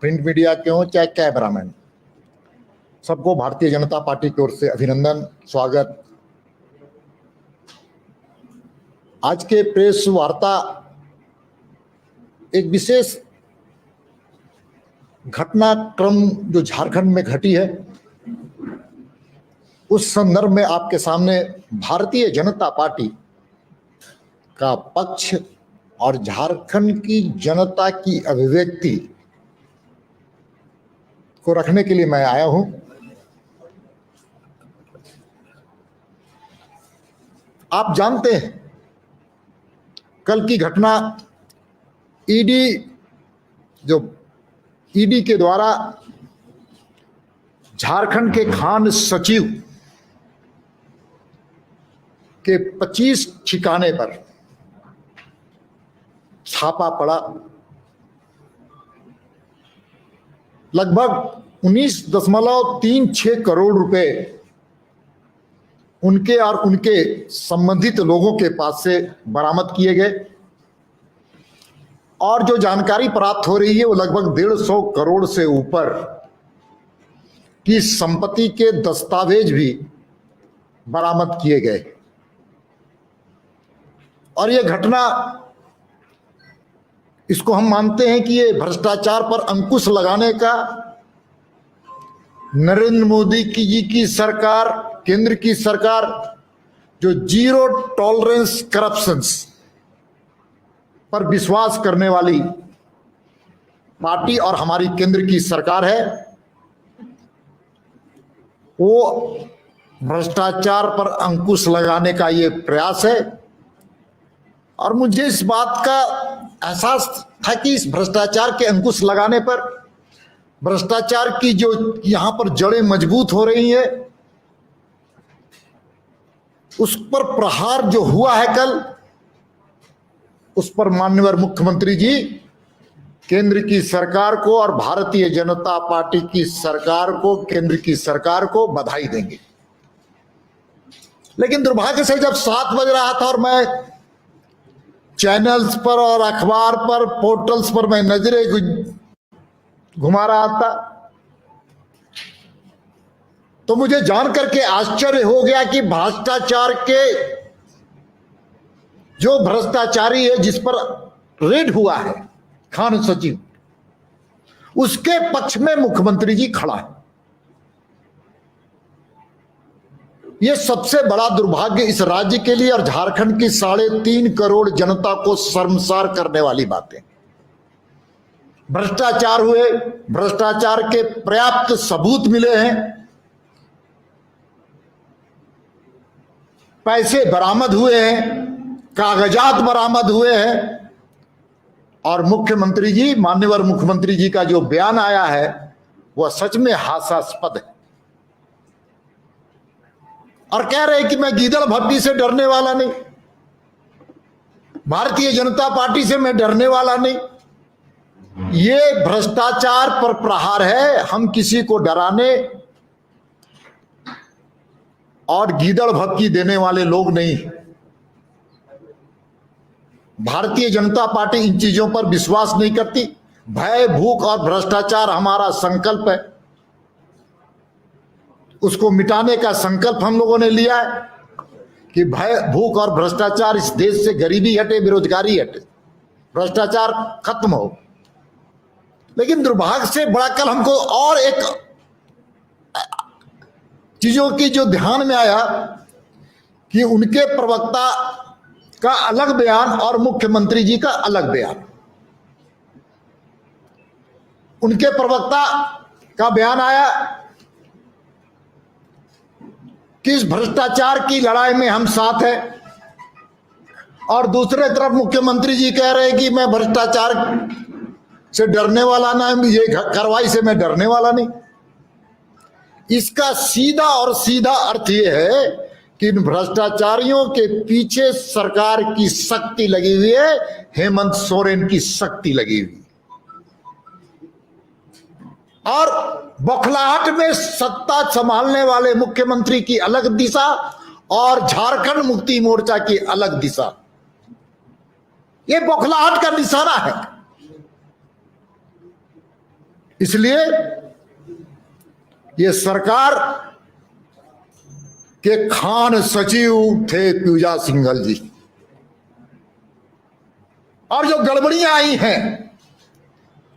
Print media के हों चाहे कैमरामैन, सबको भारतीय जनता पार्टी की ओर से अभिनंदन, स्वागत। आज के प्रेस वार्ता एक विशेष घटनाक्रम जो झारखंड में घटी है उस संदर्भ में आपके सामने भारतीय जनता पार्टी का पक्ष और झारखंड की जनता की अभिव्यक्ति को रखने के लिए मैं आया हूं। आप जानते हैं कल की घटना ईडी के द्वारा झारखंड के खान सचिव के 25 ठिकाने पर छापा पड़ा। लगभग 19.36 करोड़ रुपए उनके और उनके संबंधित लोगों के पास से बरामद किए गए और जो जानकारी प्राप्त हो रही है वो लगभग 150 करोड़ से ऊपर की संपत्ति के दस्तावेज भी बरामद किए गए। और ये घटना, इसको हम मानते हैं कि ये भ्रष्टाचार पर अंकुश लगाने का नरेंद्र मोदी जी की सरकार, केंद्र की सरकार जो जीरो टॉलरेंस करप्शंस पर विश्वास करने वाली पार्टी और हमारी केंद्र की सरकार है, वो भ्रष्टाचार पर अंकुश लगाने का ये प्रयास है। और मुझे इस बात का एहसास था कि इस भ्रष्टाचार के अंकुश लगाने पर, भ्रष्टाचार की जो यहां पर जड़ें मजबूत हो रही है, उस पर प्रहार जो हुआ है कल, उस पर माननीय मुख्यमंत्री जी केंद्र की सरकार को और भारतीय जनता पार्टी की सरकार को, केंद्र की सरकार को बधाई देंगे। लेकिन दुर्भाग्य से जब 7 बज रहा था और मैं चैनल्स पर और अखबार पर, पोर्टल्स पर मैं नजरें घुमा रहा था, तो मुझे जान करके आश्चर्य हो गया कि भ्रष्टाचार के जो भ्रष्टाचारी है, जिस पर रेड हुआ है खान सचिव, उसके पक्ष में मुख्यमंत्री जी खड़ा है। यह सबसे बड़ा दुर्भाग्य इस राज्य के लिए और झारखंड की 3.5 करोड़ जनता को शर्मसार करने वाली बातें। भ्रष्टाचार हुए, भ्रष्टाचार के पर्याप्त सबूत मिले हैं, पैसे बरामद हुए हैं, कागजात बरामद हुए हैं, और मुख्यमंत्री जी, माननीय मुख्यमंत्री जी का जो बयान आया है वह सच में हास्यास्पद है। और कह रहे हैं कि मैं गीदड़ भट्टी से डरने वाला नहीं, भारतीय जनता पार्टी से मैं डरने वाला नहीं। ये भ्रष्टाचार पर प्रहार है। हम किसी को डराने और गीदड़ भक्की देने वाले लोग नहीं। भारतीय जनता पार्टी इन चीजों पर विश्वास नहीं करती। भय, भूख और भ्रष्टाचार हमारा संकल्प है, उसको मिटाने का संकल्प हम लोगों ने लिया है कि भय, भूख और भ्रष्टाचार, इस देश से गरीबी हटे, बेरोजगारी हटे, भ्रष्टाचार खत्म हो। लेकिन दुर्भाग्य से बड़ा कल हमको और एक चीजों की जो ध्यान में आया कि उनके प्रवक्ता का अलग बयान और मुख्यमंत्री जी का अलग बयान। उनके प्रवक्ता का बयान आया कि इस भ्रष्टाचार की लड़ाई में हम साथ हैं, और दूसरे तरफ मुख्यमंत्री जी कह रहे हैं कि मैं भ्रष्टाचार से डरने वाला ना, ये कार्रवाई से मैं डरने वाला नहीं। इसका सीधा और सीधा अर्थ यह है कि इन भ्रष्टाचारियों के पीछे सरकार की शक्ति लगी हुई है, हेमंत सोरेन की शक्ति लगी हुई है। और बौखलाहट में सत्ता संभालने वाले मुख्यमंत्री की अलग दिशा और झारखंड मुक्ति मोर्चा की अलग दिशा, ये बौखलाहट का निशाना है। इसलिए ये सरकार के खान सचिव थे पूजा सिंघल जी, और जो गड़बड़ियां आई हैं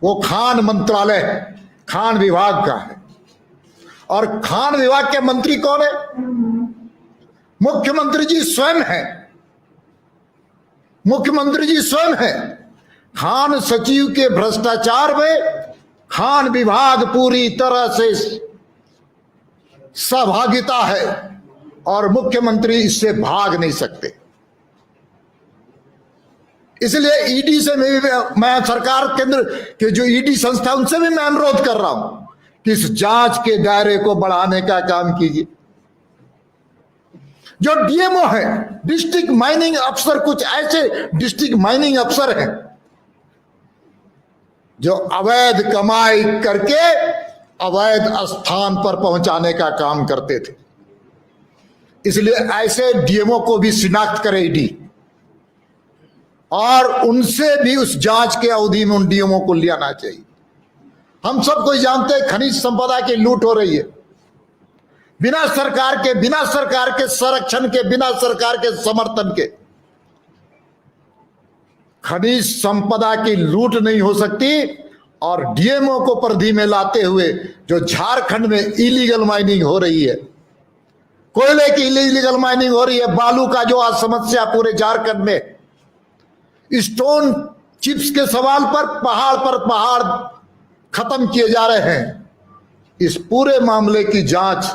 वो खान मंत्रालय, खान विभाग का है। और खान विभाग के मंत्री कौन है? मुख्यमंत्री जी स्वयं है। मुख्यमंत्री जी स्वयं है। खान सचिव के भ्रष्टाचार में खान विभाग पूरी तरह से सहभागिता है और मुख्यमंत्री इससे भाग नहीं सकते। इसलिए ईडी से मैं सरकार केंद्र के जो ईडी संस्था उनसे भी मैं अनुरोध कर रहा हूं कि इस जांच के दायरे को बढ़ाने का काम कीजिए। जो डीएमओ है, डिस्ट्रिक्ट माइनिंग अफसर, कुछ ऐसे डिस्ट्रिक्ट माइनिंग अफसर हैं जो अवैध कमाई करके अवैध स्थान पर पहुंचाने का काम करते थे। इसलिए ऐसे डीएमओ को भी शिनाख्त करे ईडी और उनसे भी उस जांच के अवधि में उन डीएमओ को ले आना चाहिए। हम सब कोई जानते हैं खनिज संपदा की लूट हो रही है बिना सरकार के संरक्षण के, बिना सरकार के समर्थन के। खनिज संपदा की लूट नहीं हो सकती। और डीएमओ को परिधि में लाते हुए जो झारखंड में इलीगल माइनिंग हो रही है, कोयले की इलीगल माइनिंग हो रही है, बालू का जो आज समस्या पूरे झारखंड में, स्टोन चिप्स के सवाल पर पहाड़ खत्म किए जा रहे हैं। इस पूरे मामले की जांच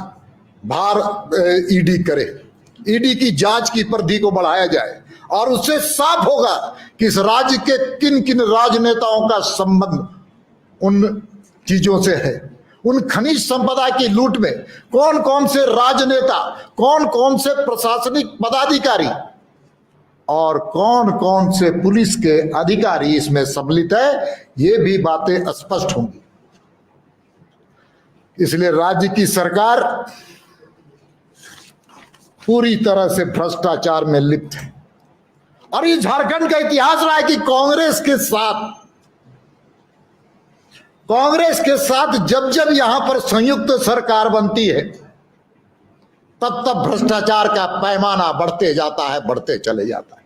ईडी करे, ईडी की जांच की परिधि को बढ़ाया जाए और उससे साफ होगा कि इस राज्य के किन किन राजनेताओं का संबंध उन चीजों से है। उन खनिज संपदा की लूट में कौन कौन से राजनेता, कौन कौन से प्रशासनिक पदाधिकारी और कौन कौन से पुलिस के अधिकारी इसमें सम्मिलित है, ये भी बातें स्पष्ट होंगी। इसलिए राज्य की सरकार पूरी तरह से भ्रष्टाचार में लिप्त है। और ये झारखंड का इतिहास रहा है कि कांग्रेस के साथ जब जब यहां पर संयुक्त सरकार बनती है तब तब भ्रष्टाचार का पैमाना बढ़ते जाता है, बढ़ते चले जाता है।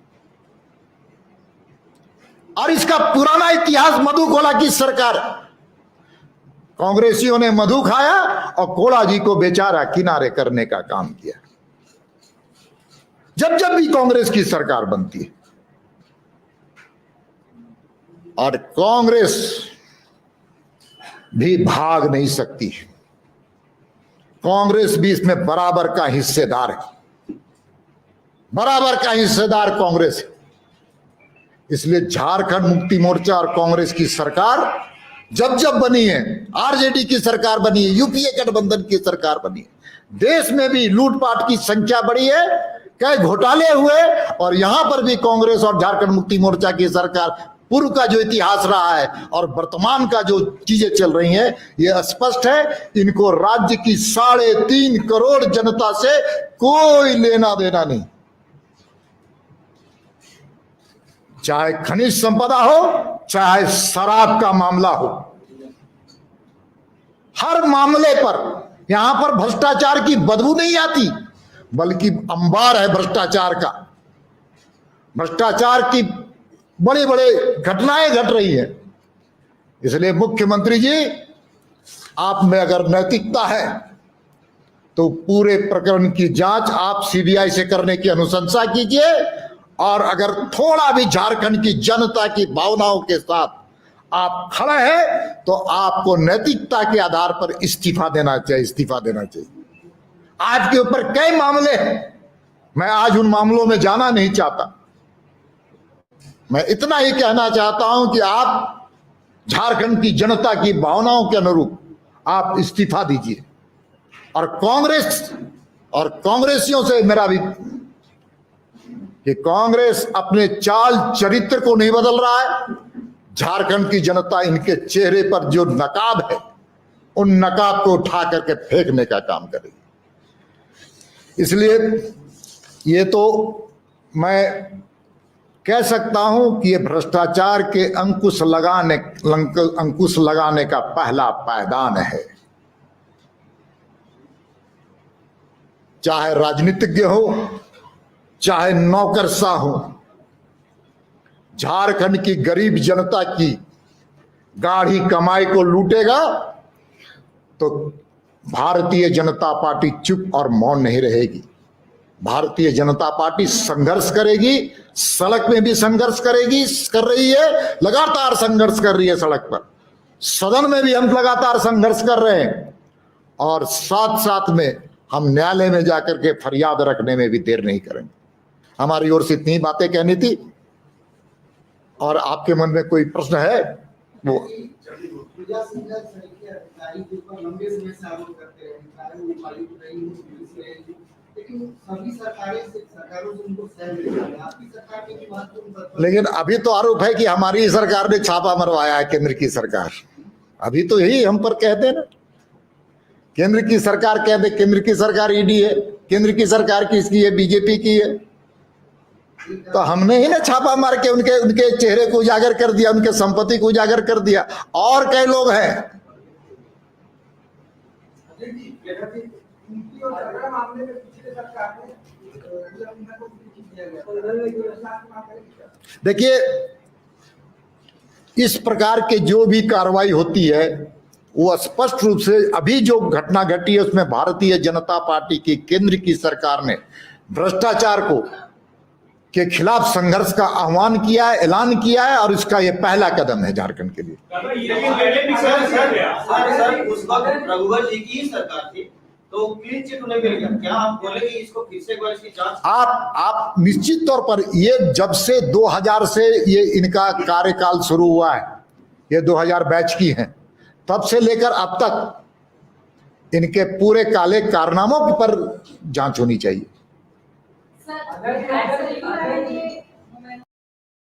और इसका पुराना इतिहास मधु कोला की सरकार, कांग्रेसियों ने मधु खाया और कोला जी को बेचारा किनारे करने का काम किया। जब जब भी कांग्रेस की सरकार बनती है, और कांग्रेस भी भाग नहीं सकती, कांग्रेस भी इसमें बराबर का हिस्सेदार है, बराबर का हिस्सेदार कांग्रेस है। इसलिए झारखंड मुक्ति मोर्चा और कांग्रेस की सरकार जब जब बनी है, आरजेडी की सरकार बनी है, यूपीए गठबंधन की सरकार बनी है, देश में भी लूटपाट की संख्या बढ़ी है, कई घोटाले हुए। और यहां पर भी कांग्रेस और झारखंड मुक्ति मोर्चा की सरकार, पूर्व का जो इतिहास रहा है और वर्तमान का जो चीजें चल रही हैं, ये स्पष्ट है। इनको राज्य की 3.5 करोड़ जनता से कोई लेना देना नहीं। चाहे खनिज संपदा हो, चाहे शराब का मामला हो, हर मामले पर यहां पर भ्रष्टाचार की बदबू नहीं आती, बल्कि अंबार है भ्रष्टाचार का। भ्रष्टाचार की बड़ी बड़ी घटनाएं घट रही है। इसलिए मुख्यमंत्री जी, आप में अगर नैतिकता है तो पूरे प्रकरण की जांच आप सीबीआई से करने की अनुशंसा कीजिए। और अगर थोड़ा भी झारखंड की जनता की भावनाओं के साथ आप खड़े हैं तो आपको नैतिकता के आधार पर इस्तीफा देना चाहिए। आपके ऊपर कई मामले हैं, मैं आज उन मामलों में जाना नहीं चाहता। मैं इतना ही कहना चाहता हूं कि आप झारखंड की जनता की भावनाओं के अनुरूप आप इस्तीफा दीजिए। और कांग्रेस और कांग्रेसियों से मेरा भी कि कांग्रेस अपने चाल चरित्र को नहीं बदल रहा है। झारखंड की जनता इनके चेहरे पर जो नकाब है, उन नकाब को उठा करके फेंकने का काम करेगी। इसलिए ये तो मैं कह सकता हूं कि ये भ्रष्टाचार के अंकुश लगाने का पहला पायदान है। चाहे राजनीतिज्ञ हो, चाहे नौकरशाह हो, झारखंड की गरीब जनता की गाढ़ी कमाई को लूटेगा तो भारतीय जनता पार्टी चुप और मौन नहीं रहेगी। भारतीय जनता पार्टी संघर्ष करेगी, सड़क में भी संघर्ष करेगी, कर रही है, लगातार संघर्ष कर रही है सड़क पर। सदन में भी हम लगातार संघर्ष कर रहे हैं और साथ साथ में हम न्यायालय में जाकर के फरियाद रखने में भी देर नहीं करेंगे। हमारी ओर से इतनी बातें कहनी थी। और आपके मन में कोई प्रश्न है वो लेकिन अभी तो आरोप है कि हमारी सरकार ने छापा मरवाया है, केंद्र की सरकार। अभी तो यही हम पर कहते ना, केंद्र की सरकार कहते, केंद्र की सरकार ईडी है, केंद्र की सरकार किसकी है? बीजेपी की है। तो हमने ही ना छापा मार के उनके चेहरे को उजागर कर दिया, उनके संपत्ति को उजागर कर दिया। और कई लोग हैं। देखिए, इस प्रकार के जो भी कार्रवाई होती है वो स्पष्ट रूप से अभी जो घटना घटी है उसमें भारतीय जनता पार्टी की केंद्र की सरकार ने भ्रष्टाचार के खिलाफ संघर्ष का आह्वान किया है, ऐलान किया है और इसका ये पहला कदम है झारखंड के लिए। उस वक्त रघुवर जी की सरकार थी तो क्लीन चिट उन्हें मिल गया। क्या आप बोलेंगे इसको फिर से एक बार इसकी जांच? आप निश्चित तौर पर, ये जब से 2000 से ये इनका कार्यकाल शुरू हुआ है, ये 2000 बैच की हैं, तब से लेकर अब तक इनके पूरे काले कारनामों पर जांच होनी चाहिए।